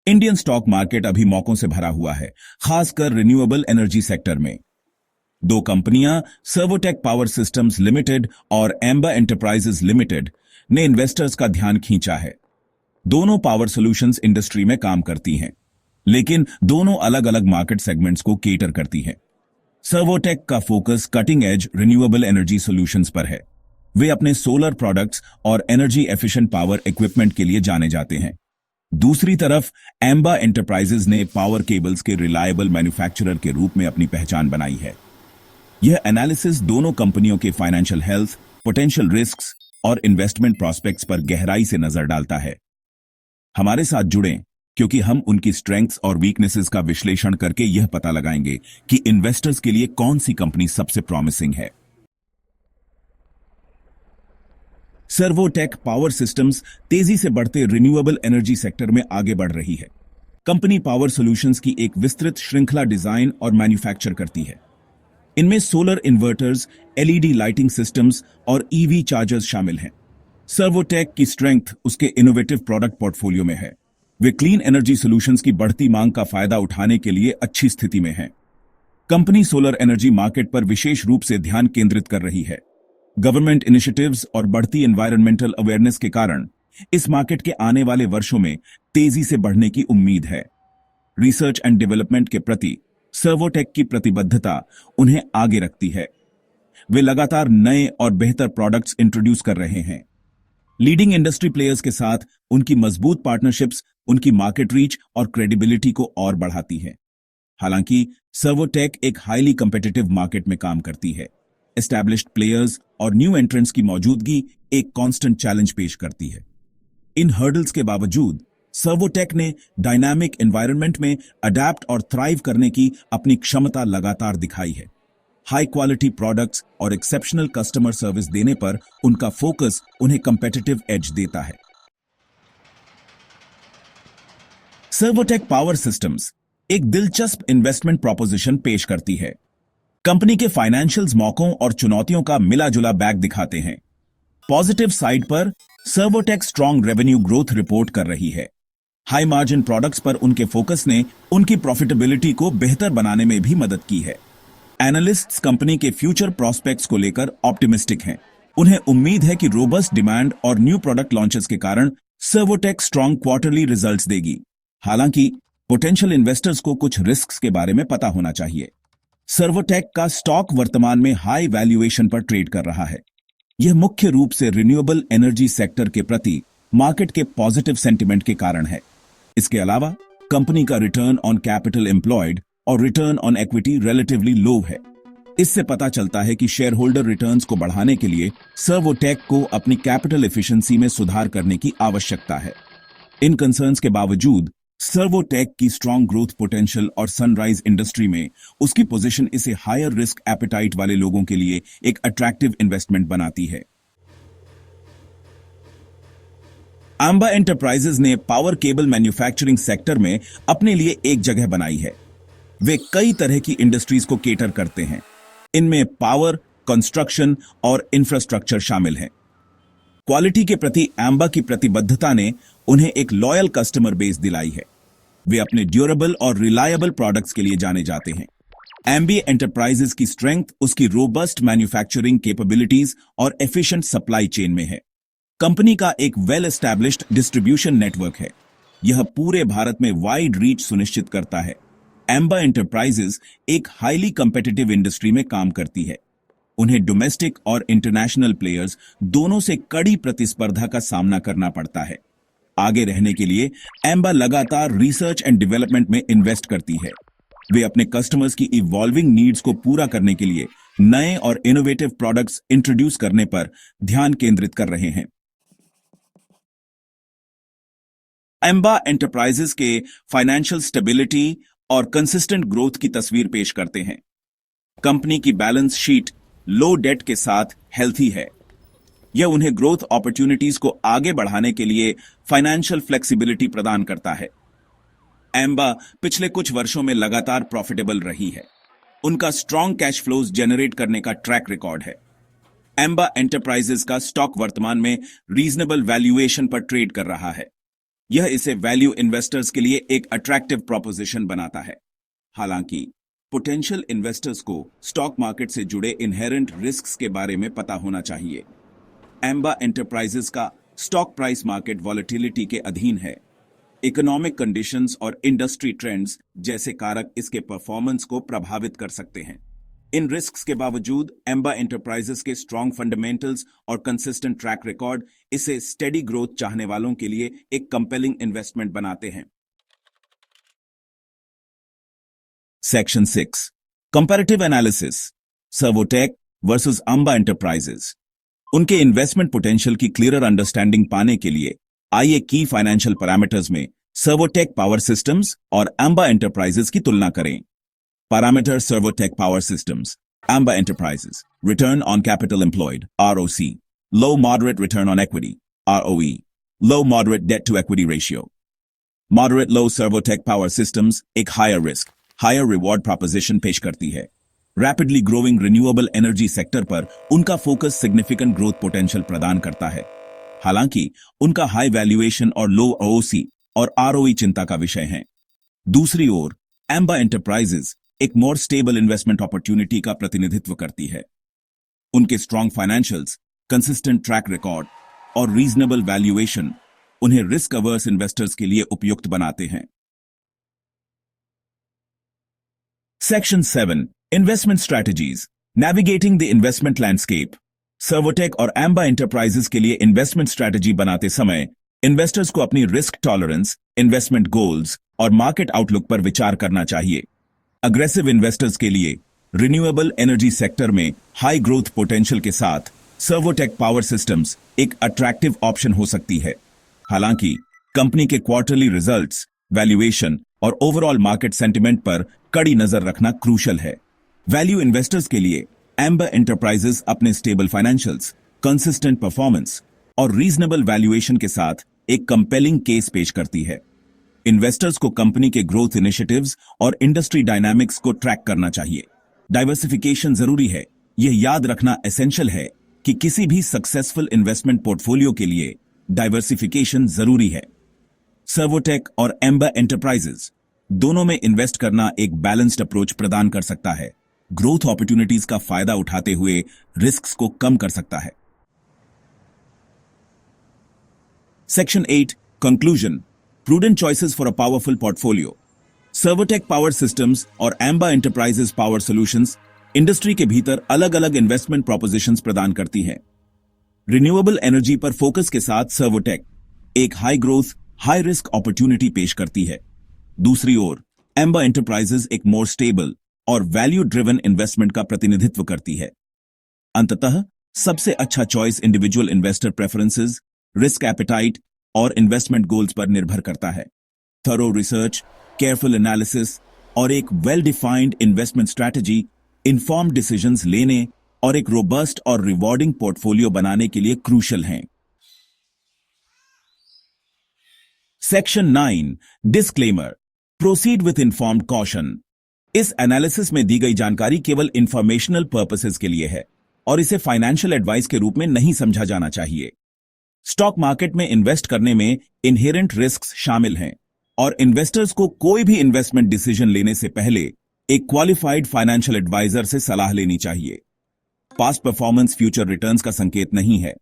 Indian stock market अभी मौकों से भरा हुआ है, खासकर रिन्यूएबल एनर्जी सेक्टर में। दो कंपनियां सर्वोटेक पावर सिस्टम्स लिमिटेड और एम्बा एंटरप्राइजेज लिमिटेड ने इन्वेस्टर्स का ध्यान खींचा है। दोनों पावर सॉल्यूशंस इंडस्ट्री में काम करती हैं, लेकिन दोनों अलग अलग मार्केट सेगमेंट्स को केटर करती हैं। सर्वोटेक का focus cutting edge renewable energy solutions पर है। वे अपने सोलर प्रोडक्ट्स और एनर्जी एफिशिएंट पावर इक्विपमेंट के लिए जाने जाते हैं। दूसरी तरफ एम्बा एंटरप्राइजेज ने पावर केबल्स के रिलायबल मैन्युफैक्चरर के रूप में अपनी पहचान बनाई है। यह एनालिसिस दोनों कंपनियों के फाइनेंशियल हेल्थ, पोटेंशियल रिस्क्स और इन्वेस्टमेंट प्रॉस्पेक्ट्स पर गहराई से नजर डालता है। हमारे साथ जुड़ें, क्योंकि हम उनकी स्ट्रेंथ्स और वीकनेसेस का विश्लेषण करके यह पता लगाएंगे कि इन्वेस्टर्स के लिए कौन सी कंपनी सबसे प्रॉमिसिंग है। सर्वोटेक पावर सिस्टम्स तेजी से बढ़ते रिन्यूएबल एनर्जी सेक्टर में आगे बढ़ रही है। कंपनी पावर सॉल्यूशंस की एक विस्तृत श्रृंखला डिजाइन और मैन्युफैक्चर करती है। इनमें solar inverters, LED lighting systems और ईवी चार्जर्स शामिल हैं। सर्वोटेक की स्ट्रेंथ उसके इनोवेटिव प्रोडक्ट पोर्टफोलियो में है। वे क्लीन एनर्जी सॉल्यूशंस की बढ़ती मांग का फायदा उठाने के लिए अच्छी स्थिति में है। कंपनी सोलर एनर्जी मार्केट पर विशेष रूप से ध्यान केंद्रित कर रही है। गवर्नमेंट इनिशिएटिव्स और बढ़ती एनवायरमेंटल अवेयरनेस के कारण इस मार्केट के आने वाले वर्षों में तेजी से बढ़ने की उम्मीद है। रिसर्च एंड डेवलपमेंट के प्रति सर्वोटेक की प्रतिबद्धता उन्हें आगे रखती है। वे लगातार नए और बेहतर प्रोडक्ट्स इंट्रोड्यूस कर रहे हैं। लीडिंग इंडस्ट्री प्लेयर्स के साथ उनकी मजबूत पार्टनरशिप्स उनकी मार्केट रीच और क्रेडिबिलिटी को और बढ़ाती है। हालांकि सर्वोटेक एक हाईली कंपेटिटिव मार्केट में काम करती है। एस्टैब्लिश्ड प्लेयर्स और न्यू एंट्रेंट्स की मौजूदगी एक कांस्टेंट चैलेंज पेश करती है। इन हर्डल्स के बावजूद सर्वोटेक ने डायनामिक एनवायरनमेंट में अडैप्ट और थ्राइव करने की अपनी क्षमता लगातार दिखाई है। हाई क्वालिटी प्रोडक्ट्स और एक्सेप्शनल कस्टमर सर्विस देने पर उनका फोकस उन्हें कंपेटिटिव एज देता है। सर्वोटेक पावर सिस्टम्स एक दिलचस्प इन्वेस्टमेंट प्रोपोजिशन पेश करती है। कंपनी के फाइनेंशियल्स मौकों और चुनौतियों का मिला-जुला बैग दिखाते हैं। पॉजिटिव साइड पर Servotech strong revenue growth report कर रही है। हाई मार्जिन प्रोडक्ट्स पर उनके फोकस ने उनकी प्रॉफिटेबिलिटी को बेहतर बनाने में भी मदद की है। एनालिस्ट्स कंपनी के फ्यूचर प्रोस्पेक्ट्स को लेकर ऑप्टिमिस्टिक हैं। उन्हें उम्मीद है कि रोबस्ट डिमांड और न्यू प्रोडक्ट लॉन्चेस के कारण सर्वोटेक स्ट्रॉन्ग क्वार्टरली रिजल्ट्स देगी। हालांकि पोटेंशियल इन्वेस्टर्स को कुछ रिस्क्स के बारे में पता होना चाहिए। सर्वोटेक का स्टॉक वर्तमान में हाई वैल्यूएशन पर ट्रेड कर रहा है। यह मुख्य रूप से रिन्यूएबल एनर्जी सेक्टर के प्रति मार्केट के पॉजिटिव सेंटिमेंट के कारण है। इसके अलावा कंपनी का रिटर्न ऑन कैपिटल एम्प्लॉयड और return on equity relatively low है। इससे पता चलता है कि शेयर होल्डर रिटर्न्स को बढ़ाने के लिए सर्वोटेक को अपनी कैपिटल एफिशिएंसी में सुधार करने की आवश्यकता है। इन कंसर्न्स के बावजूद सर्वोटेक की स्ट्रॉन्ग ग्रोथ पोटेंशियल और सनराइज इंडस्ट्री में उसकी पोजीशन इसे हायर रिस्क एपेटाइट वाले लोगों के लिए एक अट्रैक्टिव इन्वेस्टमेंट बनाती है। एम्बा एंटरप्राइजेज ने पावर केबल मैन्युफैक्चरिंग सेक्टर में अपने लिए एक जगह बनाई है। वे कई तरह की इंडस्ट्रीज को केटर करते हैं। इनमें पावर, कंस्ट्रक्शन और इंफ्रास्ट्रक्चर शामिल हैं। क्वालिटी के प्रति एम्बा की प्रतिबद्धता ने उन्हें एक लॉयल कस्टमर बेस दिलाई है। वे अपने ड्यूरेबल और रिलायबल प्रोडक्ट्स के लिए जाने जाते हैं। एम्बा एंटरप्राइजेज की स्ट्रेंथ उसकी रोबस्ट मैन्युफैक्चरिंग कैपेबिलिटीज और एफिशिएंट सप्लाई चेन में है। कंपनी का एक वेल एस्टैब्लिश्ड डिस्ट्रीब्यूशन नेटवर्क है। यह पूरे भारत में वाइड रीच सुनिश्चित करता है। एम्बा एंटरप्राइजेज एक हाईली कंपेटिटिव इंडस्ट्री में काम करती है। उन्हें डोमेस्टिक और इंटरनेशनल प्लेयर्स दोनों से कड़ी प्रतिस्पर्धा का सामना करना पड़ता है। आगे रहने के लिए एम्बा लगातार रिसर्च एंड डेवलपमेंट में इन्वेस्ट करती है। वे अपने कस्टमर्स की इवॉल्विंग नीड्स को पूरा करने के लिए नए और इनोवेटिव प्रोडक्ट्स इंट्रोड्यूस करने पर ध्यान केंद्रित कर रहे हैं। एम्बा एंटरप्राइजेज के फाइनेंशियल स्टेबिलिटी और कंसिस्टेंट ग्रोथ की तस्वीर पेश करते हैं। कंपनी की बैलेंस शीट लो डेट के साथ हेल्थी है। यह उन्हें ग्रोथ अपॉर्चुनिटीज को आगे बढ़ाने के लिए फाइनेंशियल फ्लेक्सिबिलिटी प्रदान करता है। एम्बा पिछले कुछ वर्षों में लगातार प्रॉफिटेबल रही है। उनका स्ट्रॉन्ग कैश फ्लोज जनरेट करने का ट्रैक रिकॉर्ड है। एम्बा एंटरप्राइजेज का स्टॉक वर्तमान में रीजनेबल वैल्यूएशन पर ट्रेड कर रहा है। यह इसे वैल्यू इन्वेस्टर्स के लिए एक अट्रैक्टिव प्रोपोजिशन बनाता है। हालांकि पोटेंशियल इन्वेस्टर्स को स्टॉक मार्केट से जुड़े इनहेरेंट रिस्क्स के बारे में पता होना चाहिए। एम्बा एंटरप्राइजेस का स्टॉक प्राइस मार्केट वॉलेटिलिटी के अधीन है। इकोनॉमिक कंडीशंस और इंडस्ट्री ट्रेंड्स जैसे कारक इसके परफॉर्मेंस को प्रभावित कर सकते हैं। इन रिस्क्स के बावजूद एम्बा एंटरप्राइजेस के स्ट्रॉन्ग फंडामेंटल्स और कंसिस्टेंट ट्रैक रिकॉर्ड इसे स्टेडी ग्रोथ चाहने वालों के लिए एक कंपेलिंग इन्वेस्टमेंट बनाते हैं। Section 6 comparative analysis Servotech versus ember enterprises. उनके इन्वेस्टमेंट पोटेंशियल की क्लियरर अंडरस्टैंडिंग पाने के लिए आइए की फाइनेंशियल पैरामीटर्स में सर्वोटेक पावर सिस्टम्स और एम्बा एंटरप्राइजेस की तुलना करें। Parameter Servotech power systems ember enterprises return on capital employed ROC, low moderate return on equity ROE, low moderate debt to equity ratio. Moderate low Servotech power systems एक higher risk higher reward proposition पेश करती है। Rapidly growing renewable energy sector पर उनका focus significant growth potential प्रदान करता है। हालांकि उनका हाई वैल्यूएशन और लो ROC और ROE चिंता का विषय है। दूसरी ओर एम्बा एंटरप्राइजेस एक मोर स्टेबल इन्वेस्टमेंट अपॉर्चुनिटी का प्रतिनिधित्व करती है। उनके strong financials, consistent track record और रीजनेबल वैल्यूएशन उन्हें रिस्क अवर्स इन्वेस्टर्स के लिए उपयुक्त बनाते हैं। Section 7 investment strategies navigating the investment landscape. Servotech और एम्बा एंटरप्राइजेस के लिए इन्वेस्टमेंट स्ट्रैटेजी बनाते समय इन्वेस्टर्स को अपनी रिस्क टॉलरेंस, इन्वेस्टमेंट गोल्स और मार्केट आउटलुक पर विचार करना चाहिए। अग्रेसिव इन्वेस्टर्स के लिए रिन्यूएबल एनर्जी सेक्टर में हाई ग्रोथ पोटेंशियल के साथ सर्वोटेक पावर सिस्टम्स एक अट्रैक्टिव ऑप्शन हो सकती है। हालांकि कंपनी के क्वार्टरली रिजल्ट्स, वैल्यूएशन और ओवरऑल मार्केट सेंटिमेंट पर कड़ी नजर रखना क्रूशल है। वैल्यू इन्वेस्टर्स के लिए एम्बा एंटरप्राइजेस अपने स्टेबल फाइनेंशियल्स, कंसिस्टेंट परफॉर्मेंस और रीजनेबल वैल्यूएशन के साथ एक कंपेलिंग केस पेश करती है। इन्वेस्टर्स को कंपनी के ग्रोथ इनिशिएटिव्स और इंडस्ट्री डायनामिक्स को ट्रैक करना चाहिए। डाइवर्सिफिकेशन जरूरी है। यह याद रखना एसेंशियल है कि किसी भी सक्सेसफुल इन्वेस्टमेंट पोर्टफोलियो के लिए डाइवर्सिफिकेशन जरूरी है। सर्वोटेक और एम्बा एंटरप्राइजेस दोनों में इन्वेस्ट करना एक बैलेंस्ड अप्रोच प्रदान कर सकता है, ग्रोथ अपॉर्चुनिटीज का फायदा उठाते हुए रिस्क्स को कम कर सकता है। Section 8 conclusion prudent choices for a powerful portfolio. Servotech power systems और Amba enterprises power solutions industry के भीतर अलग अलग इन्वेस्टमेंट प्रोपोजिशंस प्रदान करती हैं। रिन्यूएबल एनर्जी पर फोकस के साथ सर्वोटेक एक high growth high risk opportunity पेश करती है। दूसरी ओर एम्बा एंटरप्राइजेस एक मोर स्टेबल और वैल्यू ड्रिवन इन्वेस्टमेंट का प्रतिनिधित्व करती है। अंततः सबसे अच्छा choice individual investor preferences, risk appetite और इन्वेस्टमेंट गोल्स पर निर्भर करता है। थरो रिसर्च, केयरफुल एनालिसिस और एक well defined investment strategy informed decisions लेने और एक रोबस्ट और रिवॉर्डिंग पोर्टफोलियो बनाने के लिए क्रूशल हैं। Section 9 disclaimer proceed with informed caution. इस एनालिसिस में दी गई जानकारी केवल इंफॉर्मेशनल पर्पसेस के लिए है और इसे फाइनेंशियल एडवाइस के रूप में नहीं समझा जाना चाहिए। स्टॉक मार्केट में इन्वेस्ट करने में इनहेरेंट रिस्क्स शामिल हैं और इन्वेस्टर्स को कोई भी इन्वेस्टमेंट डिसीजन लेने से पहले एक क्वालिफाइड फाइनेंशियल एडवाइजर से सलाह लेनी चाहिए। पास्ट परफॉर्मेंस फ्यूचर रिटर्न्स का संकेत नहीं है।